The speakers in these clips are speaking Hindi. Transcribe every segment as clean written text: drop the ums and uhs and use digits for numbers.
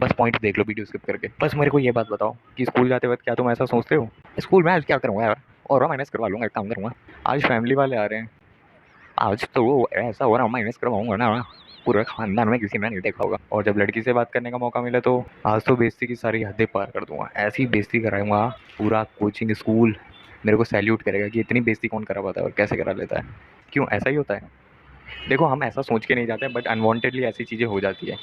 बस पॉइंट देख लो वीडियो स्किप करके। बस मेरे को ये बात बताओ कि स्कूल जाते वक्त क्या तुम ऐसा सोचते हो, स्कूल में आज क्या करूँगा यार, और माइनस करवा लूँगा, एक काम करूँगा, आज फैमिली वाले आ रहे हैं, आज तो ऐसा हो रहा माइनस करवाऊंगा ना, पूरे खानदान में किसी ने नहीं देखा होगा। और जब लड़की से बात करने का मौका मिले तो आज तो बेइज्जती की सारी हदें पार कर दूंगा, ऐसी बेइज्जती कराऊंगा, पूरा कोचिंग स्कूल मेरे को सैल्यूट करेगा कि इतनी बेइज्जती कौन करा पाता है और कैसे करा लेता है। क्यों ऐसा ही होता है? देखो हम ऐसा सोच के नहीं जाते, बट अनवांटेडली ऐसी चीज़ें हो जाती है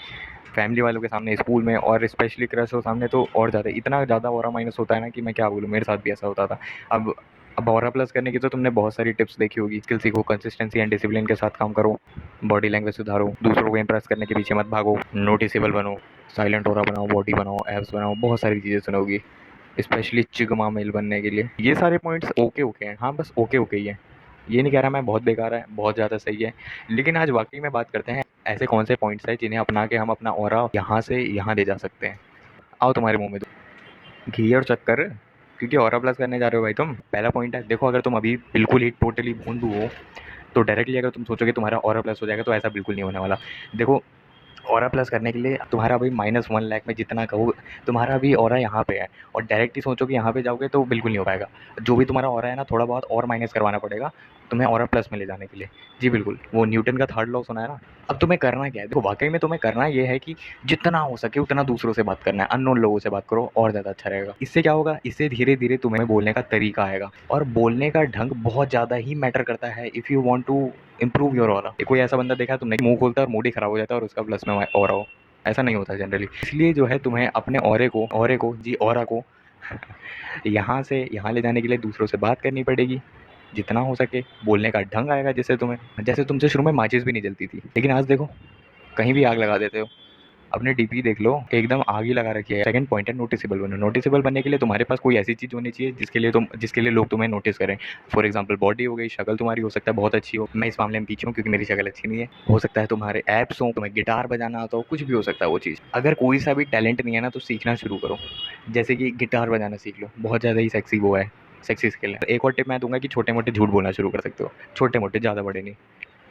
फैमिली वालों के सामने, स्कूल में, और स्पेशली क्रश हो सामने तो और ज़्यादा, इतना ज़्यादा ऑरा माइनस होता है ना कि मैं क्या बोलूँ, मेरे साथ भी ऐसा होता था। अब अब ऑरा प्लस करने की तो तुमने बहुत सारी टिप्स देखी होगी, स्किल सीखो, कंसिस्टेंसी एंड डिसिप्लिन के साथ काम करो, बॉडी लैंग्वेज सुधारो, दूसरों को इंप्रेस करने के पीछे मत भागो, नोटिसेबल बनो, साइलेंट ऑरा बनाओ, बॉडी बनाओ, एब्स बनाओ, बहुत सारी चीज़ें सुनोगी, स्पेशली चिगमा मेल बनने के लिए। ये सारे पॉइंट्स ओके ओके हैं, हाँ बस ओके ओके ही है, ये नहीं कह रहा मैं बहुत बेकार है, बहुत ज़्यादा सही है। लेकिन आज वाकई में बात करते हैं ऐसे कौन से पॉइंट्स हैं जिन्हें अपना के हम अपना ऑरा यहाँ से यहाँ ले जा सकते हैं। आओ तुम्हारे मुंह में घी और चक्कर, क्योंकि ऑरा प्लस करने जा रहे हो भाई तुम। पहला पॉइंट है, देखो अगर तुम अभी बिल्कुल ही टोटली भोंदू हो तो डायरेक्टली अगर तुम सोचोगे तुम्हारा ऑरा प्लस हो जाएगा, तो ऐसा बिल्कुल नहीं होने वाला। देखो ऑरा प्लस करने के लिए तुम्हारा अभी -1 लाख में जितना कहो, तुम्हारा अभी ऑरा यहाँ पे है, और डायरेक्ट ही सोचो कि यहाँ पे जाओगे तो बिल्कुल नहीं हो पाएगा। जो भी तुम्हारा ऑरा है ना, थोड़ा बहुत और माइनस करवाना पड़ेगा तुम्हें ऑरा प्लस में ले जाने के लिए। जी बिल्कुल, वो न्यूटन का थर्ड लॉ सुना है ना। अब तुम्हें करना क्या है, देखो वाकई में तुम्हें करना ये है कि जितना हो सके उतना दूसरों से बात करना है, अननोन लोगों से बात करो और ज़्यादा अच्छा रहेगा। इससे क्या होगा, इससे धीरे धीरे तुम्हें बोलने का तरीका आएगा, और बोलने का ढंग बहुत ज़्यादा ही मैटर करता है if you want to improve your aura. कोई ऐसा बंदा देखा है तुमने, मुंह खोलता है और मूड ही खराब हो जाता है और उसका प्लस में ऑरा हो? ऐसा नहीं होता जनरली। इसलिए जो है तुम्हें अपने ऑरे को जी ऑरा को यहाँ से यहाँ ले जाने के लिए दूसरों से बात करनी पड़ेगी, जितना हो सके बोलने का ढंग आएगा, जिससे तुम्हें, जैसे तुमसे शुरू में माचिस भी नहीं जलती थी, लेकिन आज देखो कहीं भी आग लगा देते हो। अपने डीपी देख लो, एकदम आग ही लगा रखी है। सेकंड पॉइंट है नोटिसेबल बनो। नोटिसेबल बनने के लिए तुम्हारे पास कोई ऐसी चीज़ होनी चाहिए जिसके लिए लोग तुम्हें नोटिस करें। फॉर एग्जांपल बॉडी हो गई, शक्ल तुम्हारी हो सकता है बहुत अच्छी हो, मैं इस मामले में पीछे हूँ क्योंकि मेरी शक्ल अच्छी नहीं है। हो सकता है तुम्हारे एप्स हो, तुम्हें गिटार बजाना आता हो, कुछ भी हो सकता है वो चीज़। अगर कोई सा भी टैलेंट नहीं है ना, तो सीखना शुरू करो। जैसे कि गिटार बजाना सीख लो, बहुत ज़्यादा ही सेक्सी वो है, सेक्सी स्किल है। एक और टिप मैं दूंगा कि छोटे मोटे झूठ बोलना शुरू कर सकते हो, छोटे मोटे, ज़्यादा बड़े नहीं।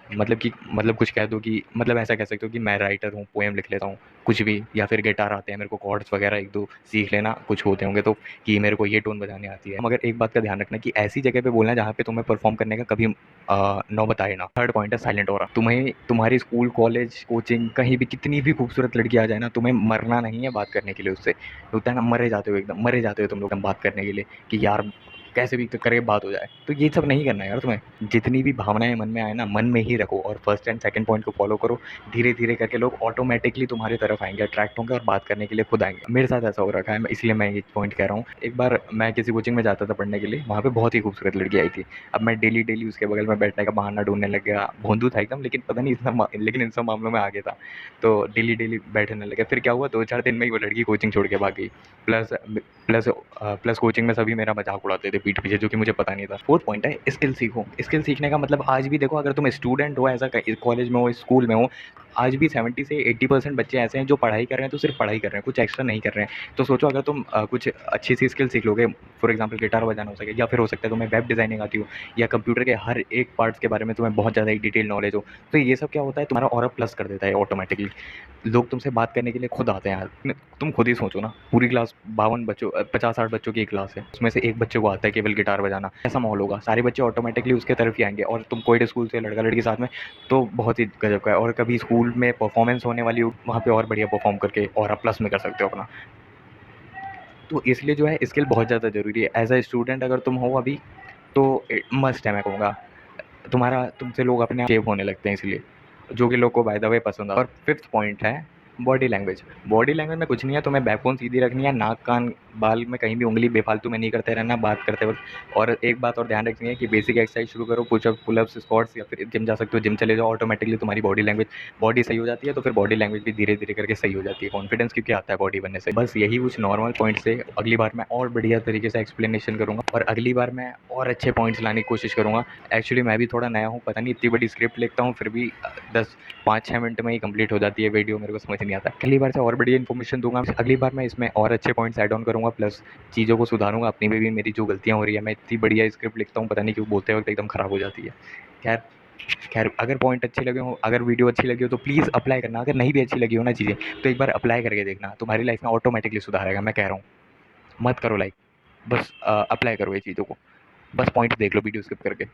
मतलब कुछ कह दो कि, मतलब ऐसा कह सकते हो कि मैं राइटर हूँ, पोएम लिख लेता हूँ, कुछ भी, या फिर गिटार आते हैं मेरे को, कॉर्ड्स वगैरह एक दो सीख लेना, कुछ होते होंगे तो, कि मेरे को ये टोन बजाने आती है। मगर एक बात का ध्यान रखना कि ऐसी जगह पे बोलना जहाँ पे तुम्हें परफॉर्म करने का कभी नौबत आए ना। थर्ड पॉइंट है साइलेंट ऑरा। तुम्हें तुम्हारी स्कूल, कॉलेज, कोचिंग, कहीं भी कितनी भी खूबसूरत लड़की आ जाए ना, तुम्हें मरना नहीं है बात करने के लिए उससे। होता है ना, मरे जाते हो, एकदम मरे जाते हो तुम लोग बात करने के लिए कि यार कैसे भी करे बात हो जाए। तो ये सब नहीं करना है यार तुम्हें, जितनी भी भावनाएं मन में आए ना, मन में ही रखो, और फर्स्ट एंड सेकंड पॉइंट को फॉलो करो। धीरे धीरे करके लोग ऑटोमेटिकली तुम्हारी तरफ आएंगे, अट्रैक्ट होंगे और बात करने के लिए खुद आएंगे। मेरे साथ ऐसा हो रखा है, इसलिए मैं ये पॉइंट कह रहा हूँ। एक बार मैं किसी कोचिंग में जाता था पढ़ने के लिए, वहाँ पे बहुत ही खूबसूरत लड़की आई थी। अब मैं डेली डेली उसके बगल में बैठने का बहाना ढूंढने लग गया, भोंदू था एकदम, लेकिन पता नहीं लेकिन इन सब मामलों में आगे था। तो डेली डेली बैठने लगे, फिर क्या हुआ, 2-4 दिन में ही वो लड़की कोचिंग छोड़ के भाग गई। प्लस प्लस प्लस कोचिंग में सभी मेरा मजाक उड़ाते थे पीठ पीछे, जो कि मुझे पता नहीं था। फोर्थ पॉइंट है स्किल सीखो। स्किल सीखने का मतलब आज भी देखो, अगर तुम स्टूडेंट हो, ऐसा कॉलेज में हो, स्कूल में हो, आज भी 70 से 80% बच्चे ऐसे हैं जो पढ़ाई कर रहे हैं तो सिर्फ पढ़ाई कर रहे हैं, कुछ एक्स्ट्रा नहीं कर रहे हैं। तो सोचो अगर तुम कुछ अच्छी सी स्किल सीख लोगे, फॉर एग्जाम्पल गिटार बजाना हो सके, या फिर हो सकता है तुम्हें वेब डिज़ाइनिंग आती हो, या कंप्यूटर के हर एक पार्ट्स के बारे में तुम्हें बहुत ज़्यादा एक डिटेल नॉलेज हो, तो ये सब क्या होता है, तुम्हारा ऑरा प्लस कर देता है ऑटोमेटिकली। लोग तुमसे बात करने के लिए खुद आते हैं यार। तुम खुद ही सोचो ना, पूरी क्लास 52 बच्चों 50-60 बच्चों की एक क्लास है, उसमें से एक बच्चे को आता है केवल गिटार बजाना, ऐसा माहौल होगा, सारे बच्चे ऑटोमेटिकली उसके तरफ ही आएंगे। और तुम कोएड स्कूल से लड़का लड़की साथ में, तो बहुत ही गजब का है। और कभी स्कूल में परफॉर्मेंस होने वाली हो, वहाँ पे और बढ़िया परफॉर्म करके और प्लस में कर सकते हो अपना। तो इसलिए जो है स्किल बहुत ज़्यादा ज़रूरी है एज अ स्टूडेंट। अगर तुम हो अभी तो मस्ट है, मैं कहूँगा। तुम्हारा तुमसे लोग अपने आप शेप होने लगते हैं इसलिए, जो कि लोग को बाय द वे पसंद आता है। और फिफ्थ पॉइंट है बॉडी लैंग्वेज। बॉडी लैंग्वेज में कुछ नहीं है, तुम्हें बैकबोन सीधी रखनी है, नाक कान बाल में कहीं भी उंगली बेफालतू में नहीं करते रहना बात करते वक्त। और एक बात और ध्यान रखनी है कि बेसिक एक्सरसाइज शुरू करो, पुशअप, पुलअप्स, स्क्वाट्स, या फिर जिम जा सकते हो, जिम चले जाओ, ऑटोमेटिकली तुम्हारी बॉडी सही हो जाती है। तो फिर बॉडी लैंग्वेज भी धीरे धीरे करके सही हो जाती है, कॉन्फिडेंस क्योंकि आता है बॉडी बनने से। बस यही कुछ नॉर्मल पॉइंट से अगली बार मैं और बढ़िया तरीके से एक्सप्लेनेशन करूँगा, और अगली बार मैं और अच्छे पॉइंट्स लाने की कोशिश करूँगा। एक्चुअली मैं भी थोड़ा नया हूँ, पता नहीं इतनी बड़ी स्क्रिप्ट लिखता हूँ फिर भी 10 5-6 मिनट में ही कंप्लीट हो जाती है वीडियो, मेरे को समझ नहीं आता। अगली बार से और बढ़िया इन्फॉर्मेशन दूंगा, अगली बार मैं इसमें और अच्छे पॉइंट्स ऐड ऑन करूँगा, प्लस चीज़ों को सुधारूंगा अपनी में भी। मेरी जो गलतियाँ हो रही है, मैं इतनी बढ़िया स्क्रिप्ट लिखता हूँ, पता नहीं क्यों बोलते वक्त एकदम ख़राब हो जाती है। खैर, खैर अगर पॉइंट अच्छे लगे हो, अगर वीडियो अच्छी लगी हो तो प्लीज़ अप्लाई करना। अगर नहीं भी अच्छी लगी हो ना चीज़ें, तो एक बार अप्लाई करके देखना, तुम्हारी लाइफ में ऑटोमेटिकली सुधार आएगा, मैं कह रहा हूँ। मत करो लाइक, बस अप्लाई करो ये चीज़ों को। बस पॉइंट देख लो वीडियो स्किप करके।